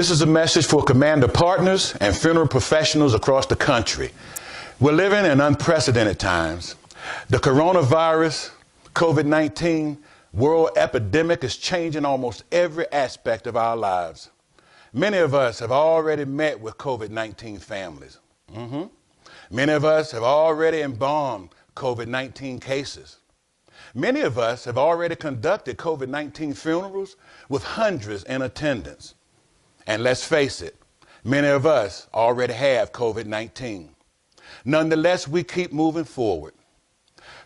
This is a message for Commander partners and funeral professionals across the country. We're living in unprecedented times. The coronavirus, COVID-19, world epidemic is changing almost every aspect of our lives. Many of us have already met with COVID-19 families. Many of us have already embalmed COVID-19 cases. Many of us have already conducted COVID-19 funerals with hundreds in attendance. And let's face it, many of us already have COVID-19. Nonetheless, we keep moving forward.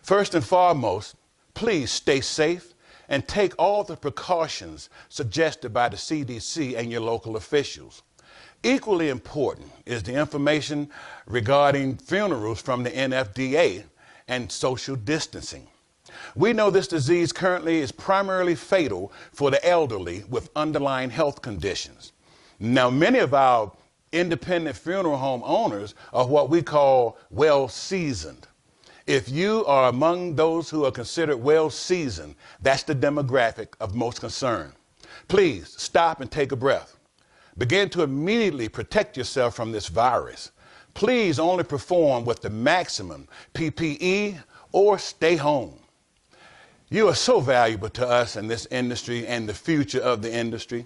First and foremost, please stay safe and take all the precautions suggested by the CDC and your local officials. Equally important is the information regarding funerals from the NFDA and social distancing. We know this disease currently is primarily fatal for the elderly with underlying health conditions. Now, many of our independent funeral home owners are what we call well-seasoned. If you are among those who are considered well-seasoned, that's the demographic of most concern. Please stop and take a breath. Begin to immediately protect yourself from this virus. Please only perform with the maximum PPE or stay home. You are so valuable to us in this industry and the future of the industry.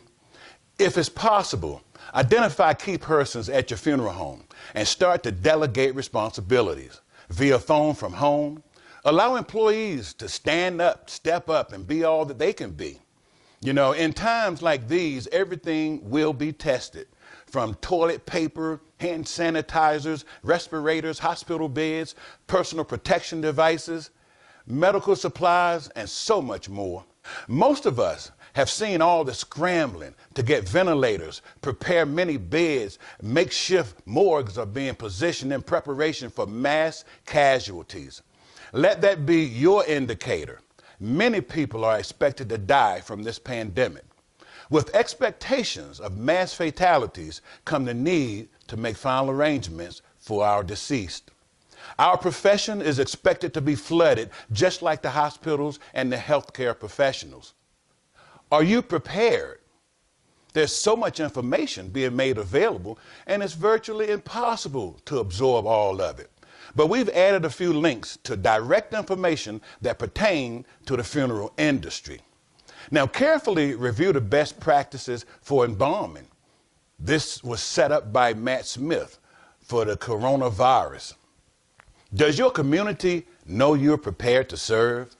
If it's possible, identify key persons at your funeral home and start to delegate responsibilities via phone from home. Allow employees to stand up, step up, and be all that they can be. You know, in times like these, everything will be tested, from toilet paper, hand sanitizers, respirators, hospital beds, personal protection devices, medical supplies, and so much more. Most of us have seen all the scrambling to get ventilators, prepare many beds, makeshift morgues are being positioned in preparation for mass casualties. Let that be your indicator. Many people are expected to die from this pandemic. With expectations of mass fatalities come the need to make final arrangements for our deceased. Our profession is expected to be flooded just like the hospitals and the healthcare professionals. Are you prepared? There's so much information being made available, and it's virtually impossible to absorb all of it. But we've added a few links to direct information that pertain to the funeral industry. Now, carefully review the best practices for embalming. This was set up by Matt Smith for the coronavirus. Does your community know you're prepared to serve?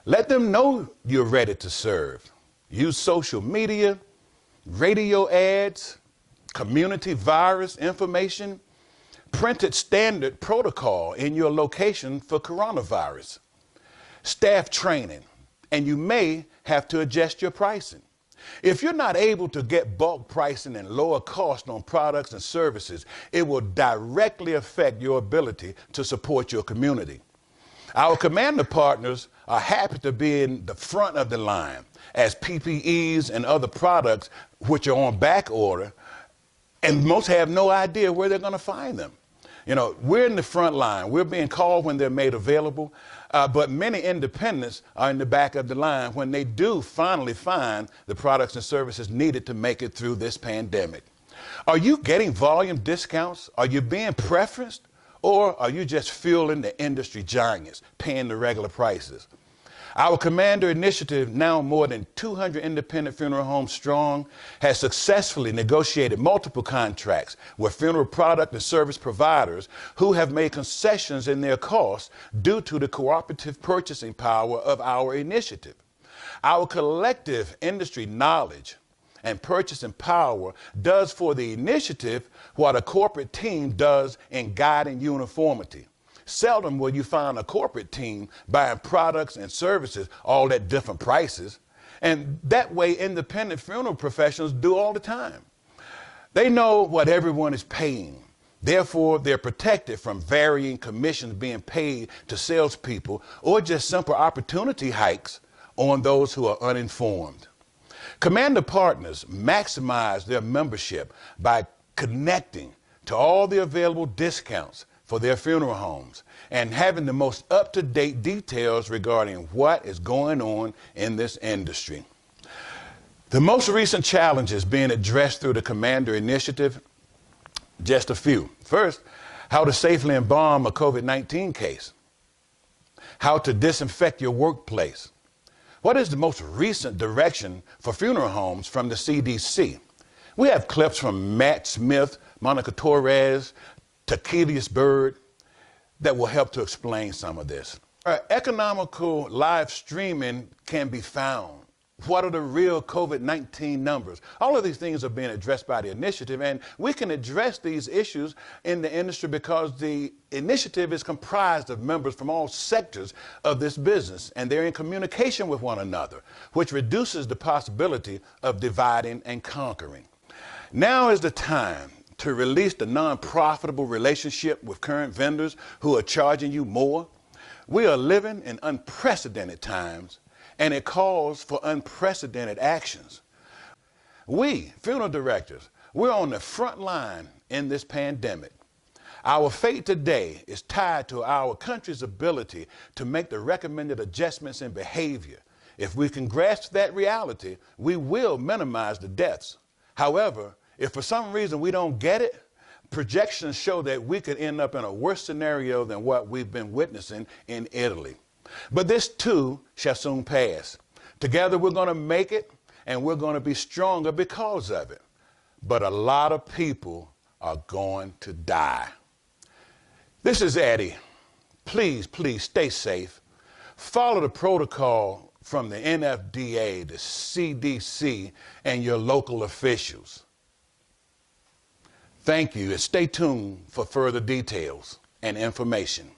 Let them know you're ready to serve. Use social media, radio ads, community virus information, printed standard protocol in your location for coronavirus, staff training, and you may have to adjust your pricing. If you're not able to get bulk pricing and lower cost on products and services, it will directly affect your ability to support your community. Our commander partners are happy to be in the front of the line as PPEs and other products which are on back order, and most have no idea where they're going to find them. You know, we're in the front line. We're being called when they're made available, but many independents are in the back of the line when they do finally find the products and services needed to make it through this pandemic. Are you getting volume discounts? Are you being preferenced? Or are you just fueling the industry giants, paying the regular prices? Our Commander Initiative, now more than 200 independent funeral homes strong, has successfully negotiated multiple contracts with funeral product and service providers who have made concessions in their costs due to the cooperative purchasing power of our initiative. Our collective industry knowledge and purchasing power does for the initiative what a corporate team does in guiding uniformity. Seldom will you find a corporate team buying products and services all at different prices. And that way independent funeral professionals do all the time. They know what everyone is paying. Therefore, they're protected from varying commissions being paid to salespeople or just simple opportunity hikes on those who are uninformed. Commander partners maximize their membership by connecting to all the available discounts for their funeral homes and having the most up-to-date details regarding what is going on in this industry. The most recent challenges being addressed through the Commander Initiative, just a few. First, how to safely embalm a COVID-19 case. How to disinfect your workplace. What is the most recent direction for funeral homes from the CDC? We have clips from Matt Smith, Monica Torres, Taquilius Bird that will help to explain some of this. Economical live streaming can be found. What are the real COVID-19 numbers? All of these things are being addressed by the initiative, and we can address these issues in the industry because the initiative is comprised of members from all sectors of this business, and they're in communication with one another, which reduces the possibility of dividing and conquering. Now is the time to release the non-profitable relationship with current vendors who are charging you more. We are living in unprecedented times, and it calls for unprecedented actions. We, funeral directors, we're on the front line in this pandemic. Our fate today is tied to our country's ability to make the recommended adjustments in behavior. If we can grasp that reality, we will minimize the deaths. However, if for some reason we don't get it, projections show that we could end up in a worse scenario than what we've been witnessing in Italy. But this too shall soon pass. Together we're going to make it, and we're going to be stronger because of it. But a lot of people are going to die. This is Eddie. Please, please stay safe. Follow the protocol from the NFDA, the CDC, and your local officials. Thank you, and stay tuned for further details and information.